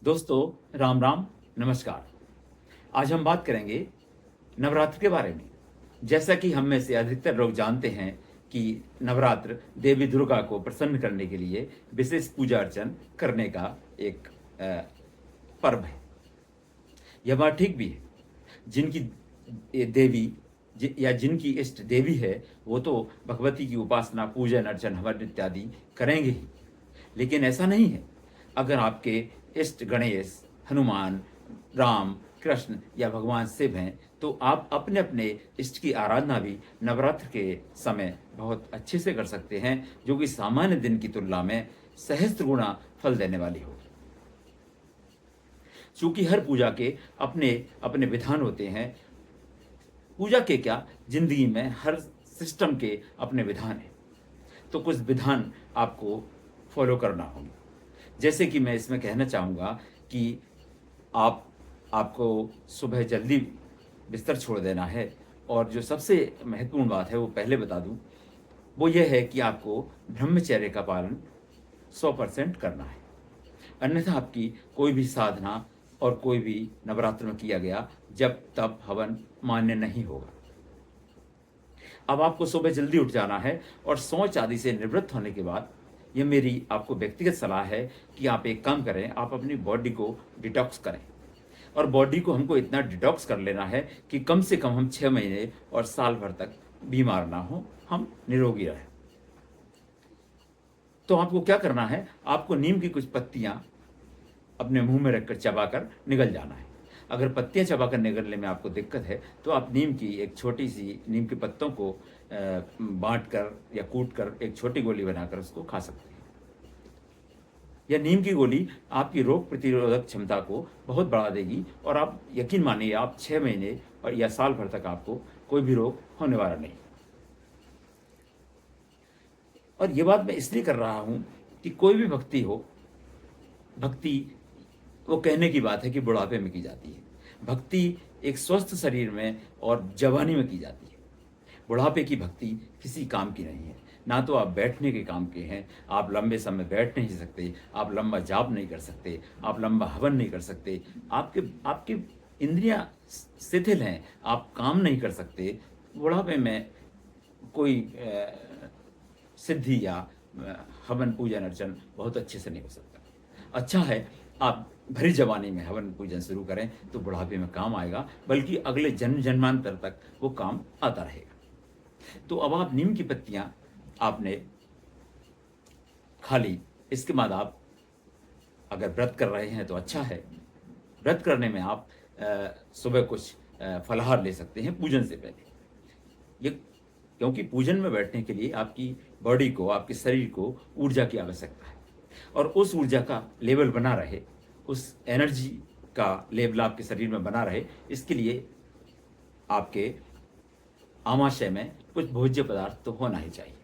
दोस्तों राम राम नमस्कार। आज हम बात करेंगे नवरात्र के बारे में। जैसा कि हम में से अधिकतर लोग जानते हैं कि नवरात्र देवी दुर्गा को प्रसन्न करने के लिए विशेष पूजा अर्चन करने का एक पर्व है। यह बात ठीक भी है। जिनकी देवी या जिनकी इष्ट देवी है वो तो भगवती की उपासना, पूजन अर्चन, हवन इत्यादि करेंगे ही। लेकिन ऐसा नहीं है। अगर आपके इष्ट गणेश, हनुमान, राम, कृष्ण या भगवान शिव हैं तो आप अपने अपने इष्ट की आराधना भी नवरात्र के समय बहुत अच्छे से कर सकते हैं, जो कि सामान्य दिन की तुलना में सहस्त्र गुना फल देने वाली हो। चूंकि हर पूजा के अपने अपने विधान होते हैं। पूजा के क्या, जिंदगी में हर सिस्टम के अपने विधान हैं। तो कुछ विधान आपको फॉलो करना होंगे। जैसे कि मैं इसमें कहना चाहूँगा कि आपको सुबह जल्दी बिस्तर छोड़ देना है। और जो सबसे महत्वपूर्ण बात है वो पहले बता दूं, वो ये है कि आपको ब्रह्मचर्य का पालन 100% करना है। अन्यथा आपकी कोई भी साधना और कोई भी नवरात्र में किया गया जब तब हवन मान्य नहीं होगा। अब आपको सुबह जल्दी उठ जाना है और शौच आदि से निवृत्त होने के बाद ये मेरी आपको व्यक्तिगत सलाह है कि आप एक काम करें, आप अपनी बॉडी को डिटॉक्स करें। और बॉडी को हमको इतना डिटॉक्स कर लेना है कि कम से कम हम 6 महीने और साल भर तक बीमार ना हो, हम निरोगी रहें। तो आपको क्या करना है, आपको नीम की कुछ पत्तियां अपने मुंह में रखकर चबाकर निगल जाना है। अगर पत्तियां चबाकर निगलने में आपको दिक्कत है तो आप नीम की एक छोटी सी नीम के पत्तों को बांट कर या कूट कर एक छोटी गोली बनाकर उसको खा सकते हैं। यह नीम की गोली आपकी रोग प्रतिरोधक क्षमता को बहुत बढ़ा देगी और आप यकीन मानिए आप 6 महीने और या साल भर तक आपको कोई भी रोग होने वाला नहीं। और ये बात मैं इसलिए कर रहा हूं कि कोई भी भक्ति हो, भक्ति वो कहने की बात है कि बुढ़ापे में की जाती है। भक्ति एक स्वस्थ शरीर में और जवानी में की जाती है। बुढ़ापे की भक्ति किसी काम की नहीं है। ना तो आप बैठने के काम के हैं, आप लंबे समय बैठ नहीं सकते, आप लंबा जाप नहीं कर सकते, आप लंबा हवन नहीं कर सकते, आपके आपके इंद्रियां शिथिल हैं, आप काम नहीं कर सकते। बुढ़ापे में कोई सिद्धि या हवन पूजन अर्चन बहुत अच्छे से नहीं हो सकता। अच्छा है आप भरी जवानी में हवन पूजन शुरू करें तो बुढ़ापे में काम आएगा, बल्कि अगले जन्म जन्मांतर तक वो काम आता रहेगा। तो अब आप नीम की पत्तियां आपने खा ली। इसके बाद आप अगर व्रत कर रहे हैं तो अच्छा है। व्रत करने में आप सुबह कुछ फलाहार ले सकते हैं पूजन से पहले। ये क्योंकि पूजन में बैठने के लिए आपकी बॉडी को, आपके शरीर को ऊर्जा की आवश्यकता है। और उस ऊर्जा का लेवल बना रहे, उस एनर्जी का लेवल आपके शरीर में बना रहे, इसके लिए आपके आमाशय में कुछ भोज्य पदार्थ तो होना ही चाहिए।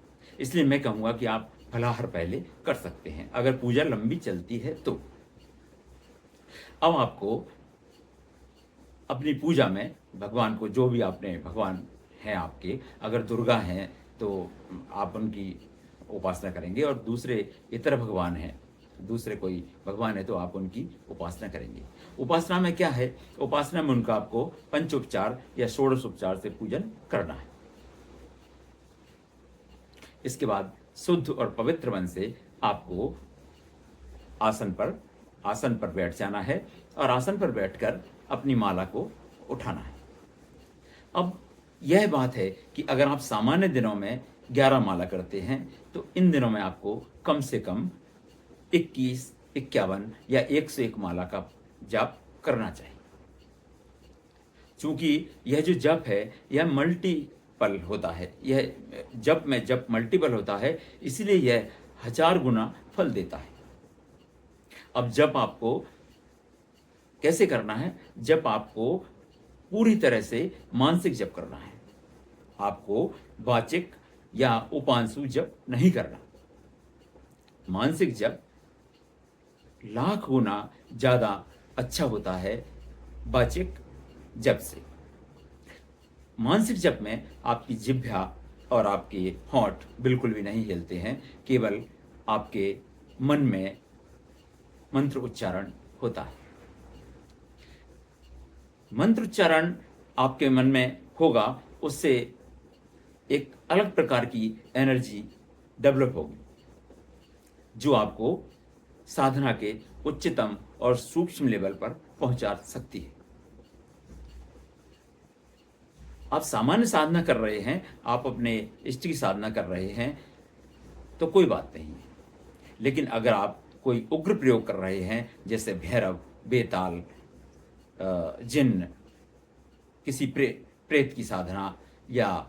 इसलिए मैं कहूँगा कि आप फलाहार पहले कर सकते हैं अगर पूजा लंबी चलती है तो। अब आपको अपनी पूजा में भगवान को, जो भी आपने भगवान हैं आपके, अगर दुर्गा हैं तो आप उनकी उपासना करेंगे, और दूसरे इतर भगवान हैं, दूसरे कोई भगवान है तो आप उनकी उपासना करेंगे। उपासना में क्या है, उपासना में उनका आपको पंचोपचार या षोडशोपचार से पूजन करना है। इसके बाद शुद्ध और पवित्र मन से आपको आसन पर बैठ जाना है और आसन पर बैठकर अपनी माला को उठाना है। अब यह बात है कि अगर आप सामान्य दिनों में 11 माला करते हैं तो इन दिनों में आपको कम से कम 21, 51 या 101 माला का जाप करना चाहिए। चूंकि यह जो जप है यह मल्टीपल होता है, यह जप में जप मल्टीपल होता है, इसलिए यह 1000 गुना फल देता है। अब जप आपको कैसे करना है, जप आपको पूरी तरह से मानसिक जप करना है। आपको वाचिक या उपांशु जप नहीं करना। मानसिक जप लाख गुना ज्यादा अच्छा होता है वाचिक जप से। मानसिक जप में आपकी जिह्वा और आपके होंठ बिल्कुल भी नहीं हिलते हैं, केवल आपके मन में मंत्र उच्चारण होता है। मंत्र उच्चारण आपके मन में होगा, उससे एक अलग प्रकार की एनर्जी डेवलप होगी जो आपको साधना के उच्चतम और सूक्ष्म लेवल पर पहुंचा सकती है। आप सामान्य साधना कर रहे हैं, आप अपने इष्ट की साधना कर रहे हैं तो कोई बात नहीं है, लेकिन अगर आप कोई उग्र प्रयोग कर रहे हैं, जैसे भैरव, बेताल, जिन्न, किसी प्रेत की साधना या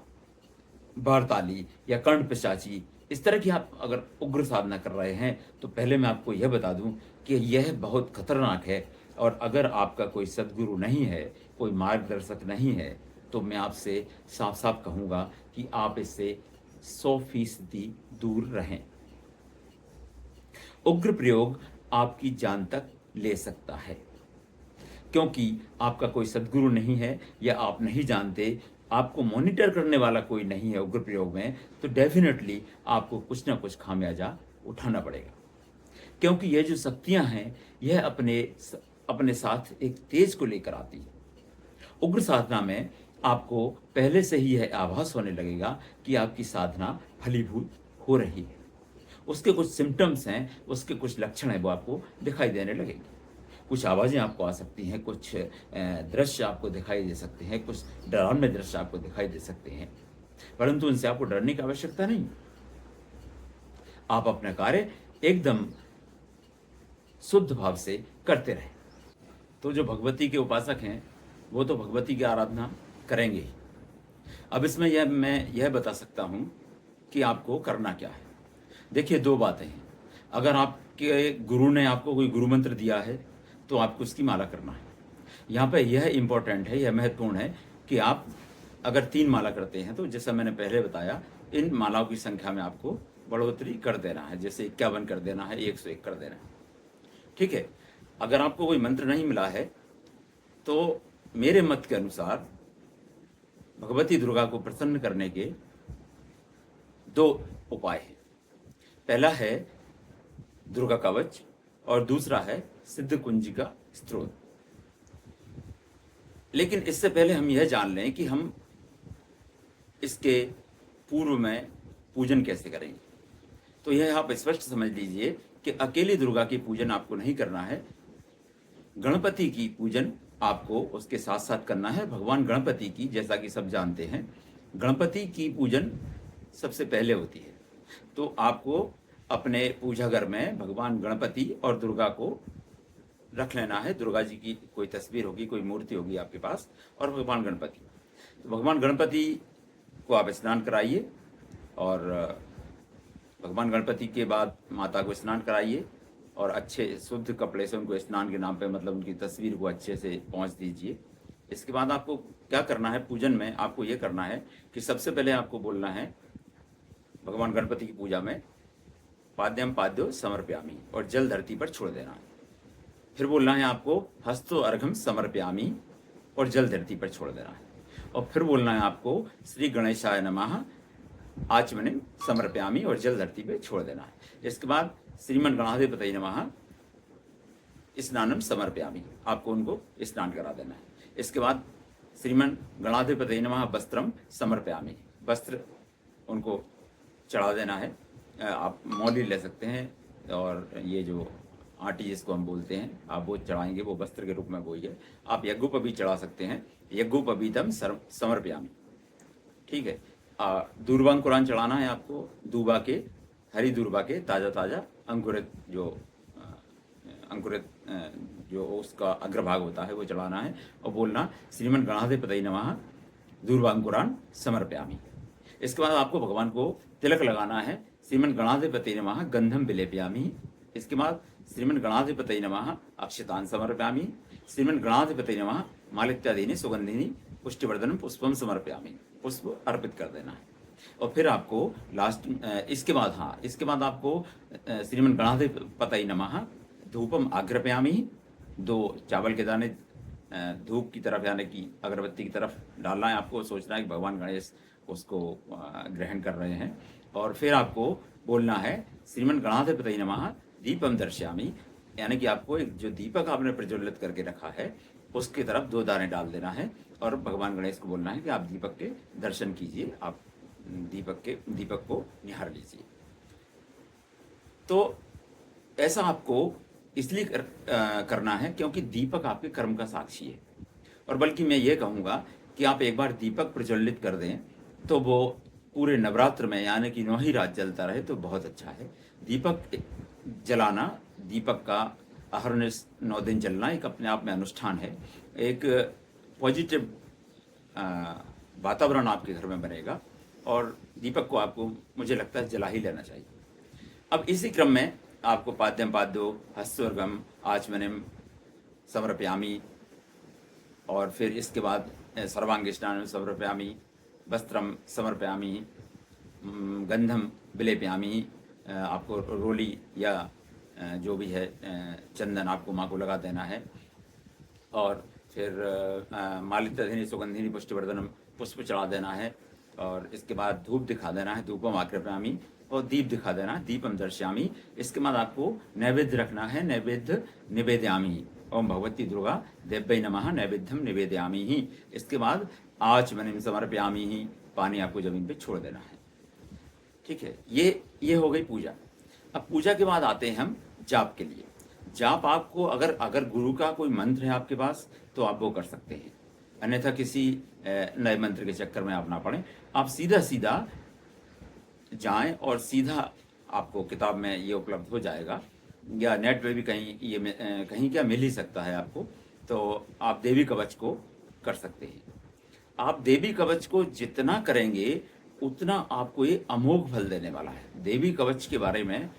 बारताली या कर्ण पिशाची, इस तरह की आप अगर उग्र साधना कर रहे हैं तो पहले मैं आपको यह बता दूं कि यह बहुत खतरनाक है। और अगर आपका कोई सद्गुरु नहीं है, कोई मार्गदर्शक नहीं है, तो मैं आपसे साफ साफ कहूँगा कि आप इससे 100% दूर रहें। उग्र प्रयोग आपकी जान तक ले सकता है, क्योंकि आपका कोई सद्गुरु नहीं है या आप नहीं जानते, आपको मॉनिटर करने वाला कोई नहीं है उग्र प्रयोग में, तो डेफिनेटली आपको कुछ ना कुछ खामियाजा उठाना पड़ेगा। क्योंकि ये जो शक्तियां हैं, यह अपने साथ एक तेज को लेकर आती है। उग्र साधना में आपको पहले से ही यह आभास होने लगेगा कि आपकी साधना फलीभूत हो रही है। उसके कुछ सिम्टम्स हैं, उसके कुछ लक्षण हैं, वो आपको दिखाई देने लगेंगे। कुछ आवाज़ें आपको आ सकती हैं, कुछ दृश्य आपको दिखाई दे सकते हैं, कुछ डरावने दृश्य आपको दिखाई दे सकते हैं, परंतु उनसे आपको डरने की आवश्यकता नहीं। आप अपना कार्य एकदम शुद्ध भाव से करते रहें। तो जो भगवती के उपासक हैं, वो तो भगवती की आराधना करेंगे ही। अब इसमें मैं यह बता सकता हूँ कि आपको करना क्या है। देखिए, दो बातें हैं। अगर आपके गुरु ने आपको कोई गुरु मंत्र दिया है तो आपको उसकी माला करना है। यहाँ पे यह इम्पोर्टेंट है, यह महत्वपूर्ण है कि आप अगर 3 माला करते हैं तो जैसा मैंने पहले बताया, इन मालाओं की संख्या में आपको बढ़ोतरी कर देना है। जैसे 51 कर देना है, 101 कर देना है, ठीक है। अगर आपको कोई मंत्र नहीं मिला है तो मेरे मत के अनुसार भगवती दुर्गा को प्रसन्न करने के 2 उपाय हैं। पहला है दुर्गा कवच और दूसरा है सिद्ध कुंजिका स्त्रोत। लेकिन इससे पहले हम यह जान लें कि हम इसके पूर्व में पूजन कैसे करेंगे। तो यह आप स्पष्ट समझ लीजिए कि अकेली दुर्गा की पूजन आपको नहीं करना है। गणपति की पूजन आपको उसके साथ साथ करना है। भगवान गणपति की, जैसा कि सब जानते हैं, गणपति की पूजन सबसे पहले होती है। तो आपको अपने पूजा घर में भगवान गणपति और दुर्गा को रख लेना है। दुर्गा जी की कोई तस्वीर होगी, कोई मूर्ति होगी आपके पास, और भगवान गणपति। तो भगवान गणपति को आप स्नान कराइए और भगवान गणपति के बाद माता को स्नान कराइए और अच्छे शुद्ध कपड़े से उनको स्नान के नाम पे, मतलब उनकी तस्वीर को अच्छे से पोंछ दीजिए। इसके बाद आपको क्या करना है, पूजन में आपको ये करना है कि सबसे पहले आपको बोलना है भगवान गणपति की पूजा में, पाद्यम पाद्यो समर्पयामि, और जल धरती पर छोड़ देना है। फिर बोलना है आपको हस्तो अर्घम समर्पयामि, और जल धरती पर छोड़ देना है। और फिर बोलना है आपको श्री गणेशाय नमः आचमनिम समर्पयामि, और जल धरती पे छोड़ देना है। इसके बाद श्रीमन गणाधिपतये नमः स्नानम समर्पयामि, आपको उनको स्नान करा देना है। इसके बाद श्रीमन गणाधिपतये नमः वस्त्रम समर्पयामि, वस्त्र उनको चढ़ा देना है। आप मौली ले सकते हैं, और ये जो आटी जिसको हम बोलते हैं, आप वो चढ़ाएंगे, वो वस्त्र के रूप में वही है। आप यज्ञोपवी चढ़ा सकते हैं, यज्ञोपवीतम समर्पयामि, ठीक है। दूर्वा कुरान चढ़ाना है आपको, दूबा के, हरी दूर्वा के, ताज़ा ताज़ा अंकुरित जो उसका अग्रभाग होता है वो चढ़ाना है। और बोलना श्रीमन गणाधिपतये नमः दूर्वांकुरान समर्पयामि। इसके बाद आपको भगवान को तिलक लगाना है। श्रीमन गणाधिपतये नमः गंधम विलेपयामि। इसके बाद श्रीमन गणाधिपतये नमः अक्षतान समर्पयामि। श्रीमन गणाधिपतये नमः मालित्यादीनि सुगंधिनी पुष्टिवर्धनम पुष्पम समर्पयामि, पुष्प अर्पित कर देना है। और फिर आपको लास्ट इसके बाद आपको श्रीमन गणाधिपतये नमः धूपम आग्रपयामि, 2 चावल के दाने धूप की तरफ, यानी कि अगरबत्ती की तरफ डालना है। आपको सोचना है कि भगवान गणेश उसको ग्रहण कर रहे हैं। और फिर आपको बोलना है श्रीमन गणाधिपतये नमः दीपम दर्शयामि, यानी कि आपको एक जो दीपक आपने प्रज्वलित करके रखा है उसकी तरफ 2 दाने डाल देना है और भगवान गणेश को बोलना है कि आप दीपक के दर्शन कीजिए, आप दीपक को निहार लीजिए। तो ऐसा आपको इसलिए करना है क्योंकि दीपक आपके कर्म का साक्षी है। और बल्कि मैं ये कहूँगा कि आप एक बार दीपक प्रज्वलित कर दें तो वो पूरे नवरात्र में यानी कि 9 ही रात जलता रहे तो बहुत अच्छा है। दीपक जलाना, दीपक का अहरनिश 9 दिन जलना एक अपने आप में अनुष्ठान है। एक पॉजिटिव वातावरण आपके घर में बनेगा और दीपक को आपको, मुझे लगता है, जला ही लेना चाहिए। अब इसी क्रम में आपको पाद्यम पाद्यो हस्तोर्गम आचमनिम समर्पयामि और फिर इसके बाद सर्वांग स्नानं समर्पयामि, वस्त्रम समर्पयामि, गंधम विलेपयामि, आपको रोली या जो भी है चंदन आपको माँ को लगा देना है। और फिर मालित्यधिनी सुगंधिनी पुष्टिवर्धनम पुष्प चढ़ा देना है और इसके बाद धूप दिखा देना है, धूपम आकृपयामि, और दीप दिखा देना है, दीपम दर्शयामि। इसके बाद आपको नैवेद्य रखना है, नैवेद्य निवेदयामि, ओम भगवती दुर्गा देव्यै नमः नैवेद्यम निवेदयामि ही। इसके बाद आचमनिम समर्पयामि ही, पानी आपको जमीन पे छोड़ देना है। ठीक है, ये हो गई पूजा। अब पूजा के बाद आते हैं हम जाप के लिए। जाप आपको अगर गुरु का कोई मंत्र है आपके पास तो आप वो कर सकते हैं, अन्यथा किसी नए मंत्र के चक्कर में आप ना पड़ें। आप सीधा सीधा जाएं और सीधा आपको किताब में ये उपलब्ध हो जाएगा या नेट पे भी कहीं कहीं क्या मिल ही सकता है आपको। तो आप देवी कवच को कर सकते हैं। आप देवी कवच को जितना करेंगे उतना आपको ये अमोघ फल देने वाला है। देवी कवच के बारे में,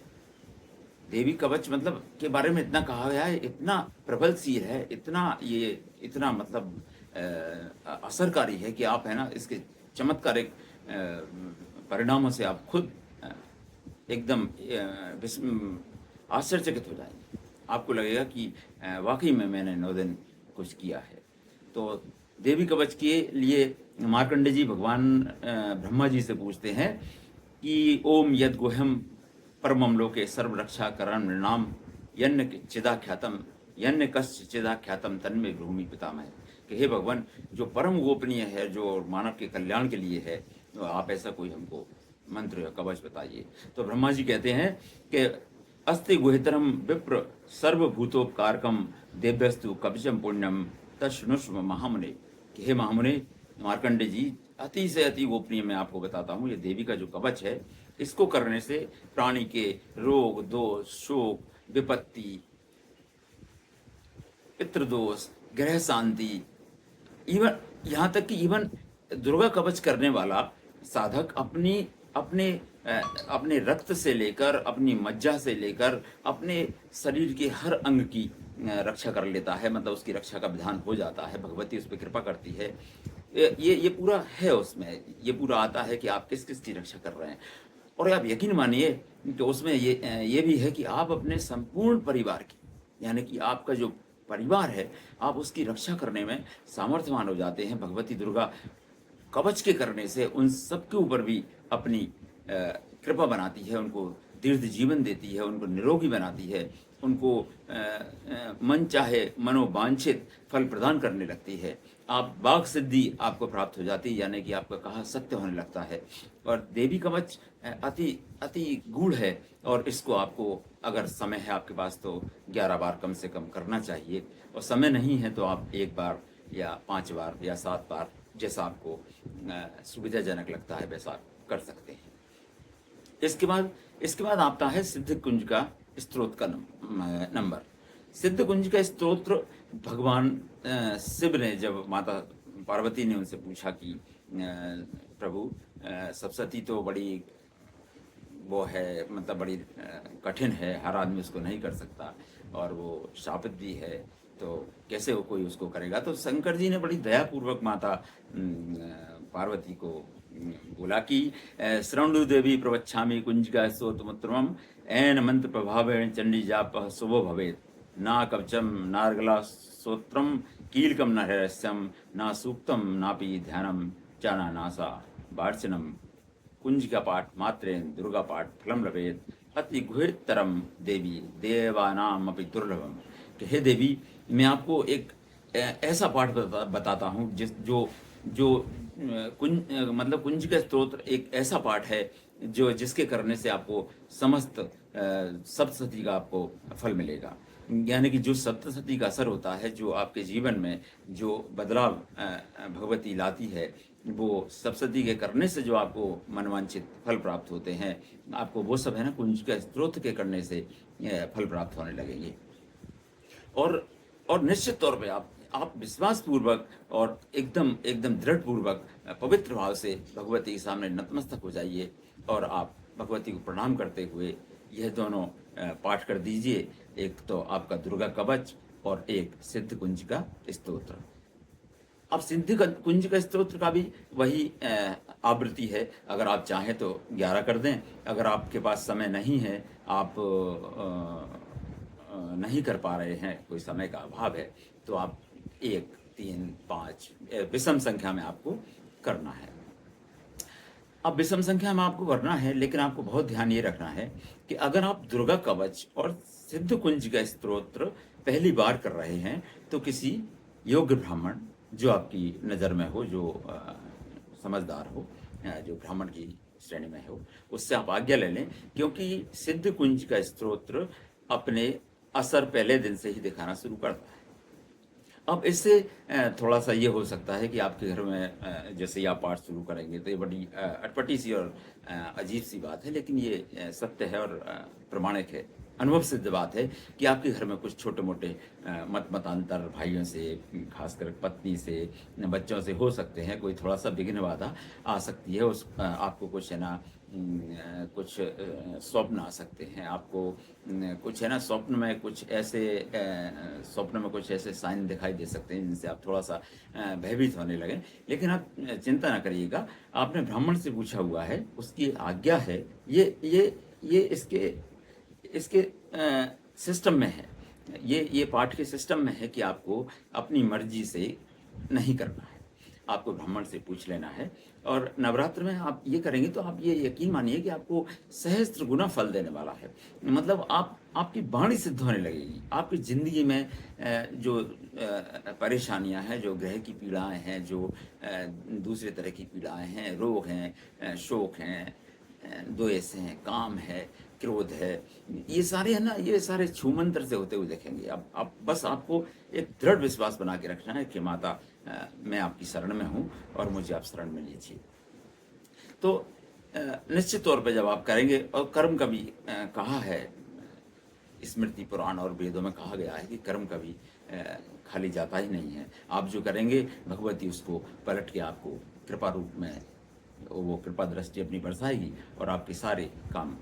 देवी कवच मतलब के बारे में इतना कहा गया है, इतना प्रबल सीर है, इतना मतलब असरकारी है कि आप है ना इसके चमत्कारिक परिणामों से आप खुद एकदम आश्चर्यचकित हो जाएंगे। आपको लगेगा कि वाकई में मैंने 9 दिन कुछ किया है। तो देवी कवच के लिए मार्कंडे जी भगवान ब्रह्मा जी से पूछते हैं कि ओम यद गुह्यम परमम लोके सर्व रक्षा करण नाम यन्न चिदाख्यातम यन्न कश्च चिदाख्यातम तन्मे भूमि पितामह, कि हे भगवान, जो परम गोपनीय है, जो मानव के कल्याण के लिए है, तो आप ऐसा कोई हमको मंत्र या कवच बताइए। तो ब्रह्मा जी कहते हैं कि अस्ति गुहितरम विप्र सर्वभूतोपकारकम देव्यस्तु कवचम पुण्यम तशनुष्व महामुने, कि हे महामुने मार्कंडे जी, अति से अति गोपनीय मैं आपको बताता हूँ, ये देवी का जो कवच है, इसको करने से प्राणी के रोग दोष शोक विपत्ति पितृदोष ग्रह शांति, इवन यहाँ तक कि इवन दुर्गा कवच करने वाला साधक अपने रक्त से लेकर, अपनी मज्जा से लेकर, अपने शरीर के हर अंग की रक्षा कर लेता है। मतलब उसकी रक्षा का विधान हो जाता है, भगवती उस पर कृपा करती है। ये पूरा है, उसमें ये पूरा आता है कि आप किस किस की रक्षा कर रहे हैं। और आप यकीन मानिए कि उसमें ये भी है कि आप अपने संपूर्ण परिवार की, यानी कि आपका जो परिवार है, आप उसकी रक्षा करने में सामर्थ्यवान हो जाते हैं। भगवती दुर्गा कवच के करने से उन सबके ऊपर भी अपनी कृपा बनाती है, उनको दीर्घ जीवन देती है, उनको निरोगी बनाती है, उनको मन चाहे मनोवांछित फल प्रदान करने लगती है। आप वाक सिद्धि आपको प्राप्त हो जाती है, यानी कि आपका कहा सत्य होने लगता है। और देवी कवच अति अति गूढ़ है और इसको आपको, अगर समय है आपके पास तो 11 बार कम से कम करना चाहिए, और समय नहीं है तो आप 1 बार या 5 बार या 7 बार, जैसा आपको सुविधाजनक लगता है वैसा कर सकते हैं। इसके बाद आता है सिद्ध कुंज का स्त्रोत का नंबर। सिद्ध कुंज का स्तोत्र भगवान शिव ने, जब माता पार्वती ने उनसे पूछा कि प्रभु सप्तशती तो बड़ी वो है, मतलब बड़ी कठिन है, हर आदमी उसको नहीं कर सकता और वो शापित भी है, तो कैसे वो कोई उसको करेगा। तो शंकर जी ने बड़ी दयापूर्वक माता पार्वती को बोला कि शृणु देवी प्रवच्छामि कुंज का स्तोत्रमुत्तमम् एन मंत्र प्रभावेण चंडी जाप शुभो भवेत्, ना कवचम नार्गला स्तोत्रम कीलकम न रहस्यम ना सूक्तम नापि ध्यानम चाना नासा वार्चनम कुंज का पाठ मात्रेन दुर्गा पाठ फलम लभेत अति गुहितरम देवी देवानाम अपि दुर्लभम, कि हे देवी, मैं आपको एक ऐसा पाठ बताता हूँ जिस जो जो मतलब कुंज का स्तोत्र एक ऐसा पाठ है जो जिसके करने से आपको समस्त सप्तशती का आपको फल मिलेगा। यानी कि जो सप्तशती का असर होता है, जो आपके जीवन में जो बदलाव भगवती लाती है, वो सप्तशती के करने से जो आपको मनवांछित फल प्राप्त होते हैं, आपको वो सब है ना कुंज का स्तोत्र के करने से फल प्राप्त होने लगेंगे। और निश्चित तौर पे आप विश्वास पूर्वक और एकदम एकदम दृढ़ पूर्वक पवित्र भाव से भगवती के सामने नतमस्तक हो जाइए और आप भगवती को प्रणाम करते हुए यह दोनों पाठ कर दीजिए। एक तो आपका दुर्गा कवच और एक सिद्ध कुंज का स्तोत्र। अब सिद्ध कुंज का स्तोत्र का भी वही आवृत्ति है। अगर आप चाहें तो 11 कर दें, अगर आपके पास समय नहीं है, आप नहीं कर पा रहे हैं, कोई समय का अभाव है, तो आप 1, 3, 5 विषम संख्या में आपको करना है। अब विषम संख्या में आपको करना है, लेकिन आपको बहुत ध्यान ये रखना है कि अगर आप दुर्गा कवच और सिद्ध कुंज का स्तोत्र पहली बार कर रहे हैं तो किसी योग्य ब्राह्मण जो आपकी नज़र में हो, जो समझदार हो, जो ब्राह्मण की श्रेणी में हो, उससे आप आज्ञा ले लें, क्योंकि सिद्ध कुंज का स्तोत्र अपने असर पहले दिन से ही दिखाना शुरू करता है। अब इससे थोड़ा सा ये हो सकता है कि आपके घर में जैसे ही आप पाठ शुरू करेंगे तो ये बड़ी अटपटी सी और अजीब सी बात है, लेकिन ये सत्य है और प्रमाणिक है, अनुभव सिद्ध बात है कि आपके घर में कुछ छोटे मोटे मतांतर भाइयों से, खासकर पत्नी से, बच्चों से हो सकते हैं। कोई थोड़ा सा विघ्न बाधा आ सकती है, उस आपको कुछ है ना कुछ स्वप्न आ सकते हैं, आपको कुछ है ना स्वप्न में कुछ ऐसे साइन दिखाई दे सकते हैं जिनसे आप थोड़ा सा भयभीत होने लगें। लेकिन आप चिंता ना करिएगा, आपने ब्राह्मण से पूछा हुआ है, उसकी आज्ञा है, ये इसके सिस्टम में है, ये पाठ के सिस्टम में है कि आपको अपनी मर्जी से नहीं करना है, आपको ब्राह्मण से पूछ लेना है। और नवरात्र में आप ये करेंगे तो आप ये यकीन मानिए कि आपको सहस्त्र गुना फल देने वाला है। मतलब आपकी वाणी सिद्ध होने लगेगी। आपकी ज़िंदगी में जो परेशानियां हैं, जो ग्रह की पीड़ाएं हैं, जो दूसरे तरह की पीड़ाएं हैं, रोग हैं, शोक हैं, द्वेष हैं, काम है, क्रोध है, ये सारे है ना, ये सारे छूमंतर से होते हुए देखेंगे। अब बस आपको एक दृढ़ विश्वास बना के रखना है कि माता मैं आपकी शरण में हूँ और मुझे आप शरण में लीजिए। तो निश्चित तौर पे जब आप करेंगे, और कर्म कभी कहा है, स्मृति पुराण और वेदों में कहा गया है कि कर्म कभी खाली जाता ही नहीं है। आप जो करेंगे भगवती उसको पलट के आपको कृपा रूप में वो कृपा दृष्टि अपनी बरसाएगी और आपके सारे काम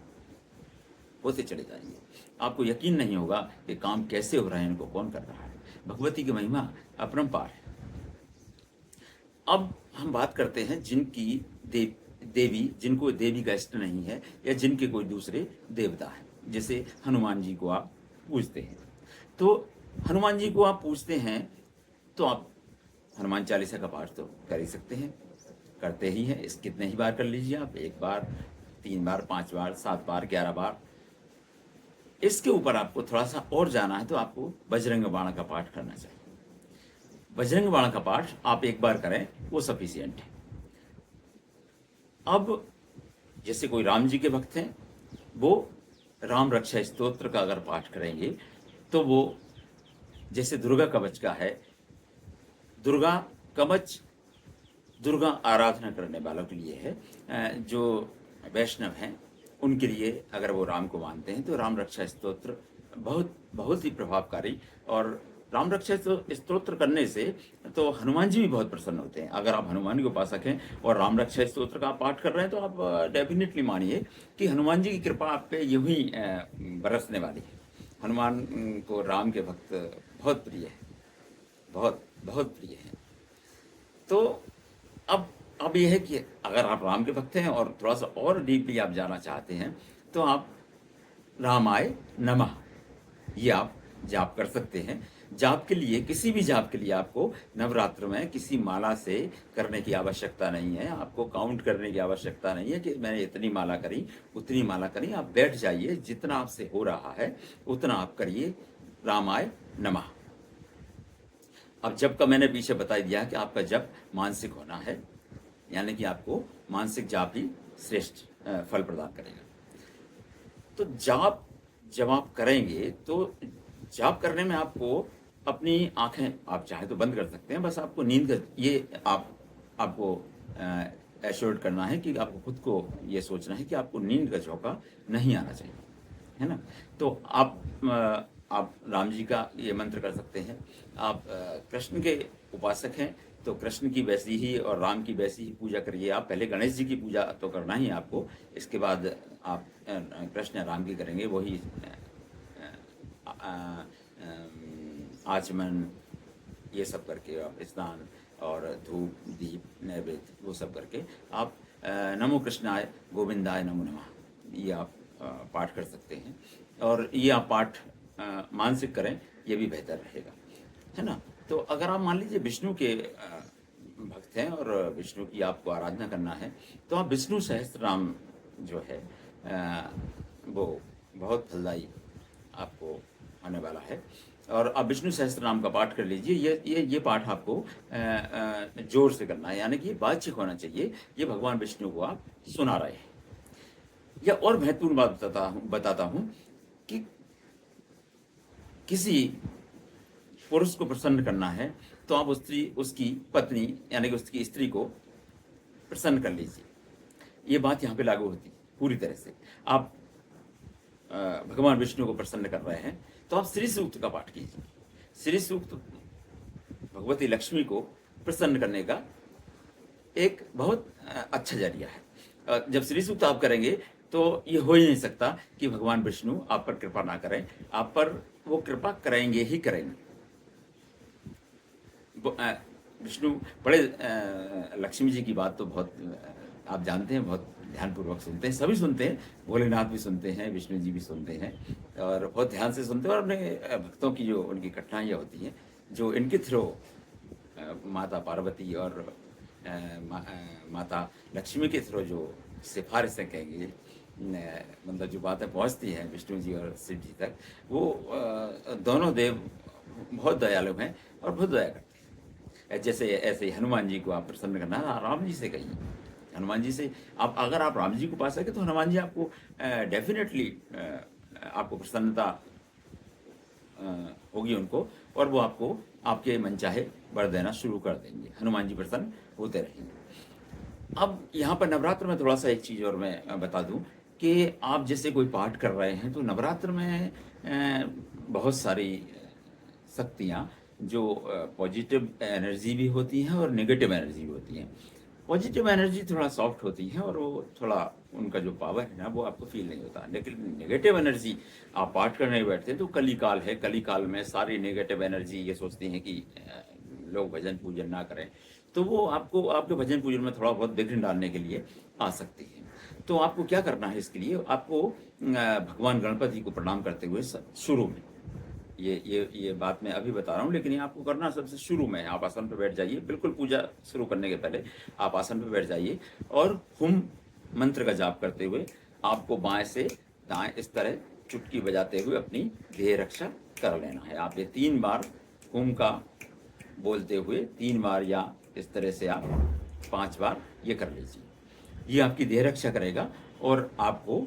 होते चले जाएंगे। आपको यकीन नहीं होगा कि काम कैसे हो रहे हैं, इनको कौन कर रहा है। भगवती की महिमा अपरंपार है। अब हम बात करते हैं जिनकी देवी, जिनको देवी का इष्ट नहीं है या जिनके कोई दूसरे देवता है। जैसे हनुमान जी को आप पूजते हैं, तो हनुमान जी को आप पूजते हैं तो आप हनुमान चालीसा का पाठ तो कर ही सकते हैं, करते ही हैं। इस कितने ही बार कर लीजिए आप, 1 बार, 3 बार, 5 बार, 7 बार, 11 बार। इसके ऊपर आपको थोड़ा सा और जाना है तो आपको बजरंग बाण का पाठ करना चाहिए। बजरंग बाण का पाठ आप 1 बार करें, वो सफिशियंट है। अब जैसे कोई राम जी के भक्त हैं, वो राम रक्षा स्तोत्र का अगर पाठ करेंगे तो वो जैसे दुर्गा कवच का है, दुर्गा कवच दुर्गा आराधना करने वालों के लिए है। जो वैष्णव हैं उनके लिए, अगर वो राम को मानते हैं तो राम रक्षा स्तोत्र बहुत ही प्रभावकारी। और राम रक्षा स्तोत्र करने से तो हनुमान जी भी बहुत प्रसन्न होते हैं। अगर आप हनुमान के उपासक हैं और राम रक्षा स्तोत्र का आप पाठ कर रहे हैं तो आप डेफिनेटली मानिए कि हनुमान जी की कृपा आप पे यूं ही बरसने वाली है। हनुमान को राम के भक्त बहुत प्रिय है, बहुत प्रिय है। तो अब यह है कि अगर आप राम के भक्त हैं और थोड़ा सा और डीपली आप जाना चाहते हैं तो आप रामाय नमः ये आप जाप कर सकते हैं। जाप के लिए, किसी भी जाप के लिए आपको नवरात्र में किसी माला से करने की आवश्यकता नहीं है, आपको काउंट करने की आवश्यकता नहीं है कि मैंने इतनी माला करी, उतनी माला करी। आप बैठ जाइए, जितना आपसे हो रहा है उतना आप करिए। रामाय नमः। अब जप का मैंने पीछे बता दिया कि आपका जप मानसिक होना है, यानी कि आपको मानसिक जाप ही श्रेष्ठ फल प्रदान करेगा। तो जाप जब आप करेंगे तो जाप करने में आपको अपनी आंखें आप चाहे तो बंद कर सकते हैं, बस आपको नींद का ये आपको एश्योर्ड करना है कि आपको खुद को ये सोचना है कि आपको नींद का झोंका नहीं आना चाहिए, है ना। तो आप राम जी का ये मंत्र कर सकते हैं। आप कृष्ण के उपासक हैं तो कृष्ण की वैसी ही और राम की वैसी ही पूजा करिए। आप पहले गणेश जी की पूजा तो करना ही है आपको, इसके बाद आप कृष्ण या राम की करेंगे। वही आचमन ये सब करके आप स्नान और धूप दीप नैवेद्य वो सब करके आप नमो कृष्णाय गोविंदाय नमो नमः ये आप पाठ कर सकते हैं। और ये आप पाठ मानसिक करें, ये भी बेहतर रहेगा, है ना। तो अगर आप मान लीजिए विष्णु के भक्त हैं और विष्णु की आपको आराधना करना है तो आप विष्णु सहस्त्रनाम जो है वो बहुत फलदायी आपको होने वाला है। और आप विष्णु सहस्त्रनाम का पाठ कर लीजिए। ये पाठ आपको जोर से करना है, यानी कि ये बातचीत होना चाहिए, ये भगवान विष्णु को आप सुना रहे हैं। या और महत्वपूर्ण बात बताता हूं कि किसी पुरुष को प्रसन्न करना है तो आप उसकी पत्नी यानी कि उसकी स्त्री को प्रसन्न कर लीजिए। ये बात यहाँ पे लागू होती है पूरी तरह से। आप भगवान विष्णु को प्रसन्न कर रहे हैं तो आप श्री सूक्त का पाठ कीजिए। श्री सूक्त भगवती लक्ष्मी को प्रसन्न करने का एक बहुत अच्छा जरिया है। जब श्री सूक्त आप करेंगे तो ये हो ही नहीं सकता कि भगवान विष्णु आप पर कृपा ना करें। आप पर वो कृपा करेंगे ही करेंगे। विष्णु बड़े लक्ष्मी जी की बात तो बहुत आप जानते हैं, बहुत ध्यानपूर्वक सुनते हैं, सभी सुनते हैं। भोलेनाथ भी सुनते हैं, विष्णु जी भी सुनते हैं और बहुत ध्यान से सुनते हैं। और अपने भक्तों की जो उनकी कठिनाइयाँ होती हैं, जो इनके थ्रू माता पार्वती और माता लक्ष्मी के थ्रू जो सिफारिशें कहेंगे, मतलब जो बातें पहुंचती हैं विष्णु जी और शिव जी तक, वो दोनों देव बहुत दयालु हैं और बहुत दया करते हैं। जैसे ऐसे हनुमान जी को आप प्रसन्न करना है, राम जी से कहिए। हनुमान जी से अगर आप राम जी को पा सके तो हनुमान जी आपको डेफिनेटली आपको प्रसन्नता होगी उनको, और वो आपको आपके मनचाहे वर देना शुरू कर देंगे। हनुमान जी प्रसन्न होते रहेंगे। अब यहाँ पर नवरात्र में थोड़ा सा एक चीज़ और मैं बता दूं कि आप जैसे कोई पाठ कर रहे हैं तो नवरात्र में बहुत सारी शक्तियाँ जो पॉजिटिव एनर्जी भी होती हैं और नेगेटिव एनर्जी भी होती हैं। पॉजिटिव एनर्जी थोड़ा सॉफ्ट होती है और वो थोड़ा उनका जो पावर है ना वो आपको फील नहीं होता। लेकिन नेगेटिव एनर्जी आप पाठ करने बैठते हैं तो कली काल है, कली काल में सारी नेगेटिव एनर्जी ये सोचती हैं कि लोग भजन पूजन ना करें, तो वो आपको आपके भजन पूजन में थोड़ा बहुत विघ्न डालने के लिए आ सकती है। तो आपको क्या करना है, इसके लिए आपको भगवान गणपति को प्रणाम करते हुए शुरू में ये बात मैं अभी बता रहा हूँ, लेकिन ये आपको करना सबसे शुरू में है। आप आसन पर बैठ जाइए, बिल्कुल पूजा शुरू करने के पहले आप आसन पर बैठ जाइए और हुम मंत्र का जाप करते हुए आपको बाएं से दाएं इस तरह चुटकी बजाते हुए अपनी देह रक्षा कर लेना है। आप ये 3 बार हुम का बोलते हुए 3 बार या इस तरह से आप 5 बार ये कर लीजिए। ये आपकी देह रक्षा करेगा और आपको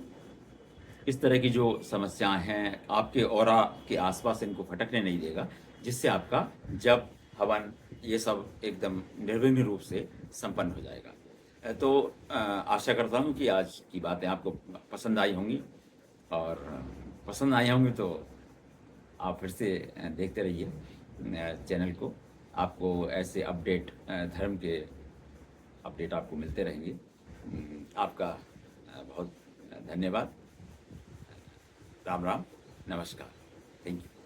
इस तरह की जो समस्याएं हैं आपके ऑरा के आसपास इनको फटकने नहीं देगा, जिससे आपका जप हवन ये सब एकदम निर्विघ्न रूप से संपन्न हो जाएगा। तो आशा करता हूँ कि आज की बातें आपको पसंद आई होंगी, और पसंद आई होंगी तो आप फिर से देखते रहिए चैनल को। आपको ऐसे अपडेट धर्म के अपडेट आपको मिलते रहेंगे। आपका बहुत धन्यवाद। राम राम, नमस्कार, थैंक यू।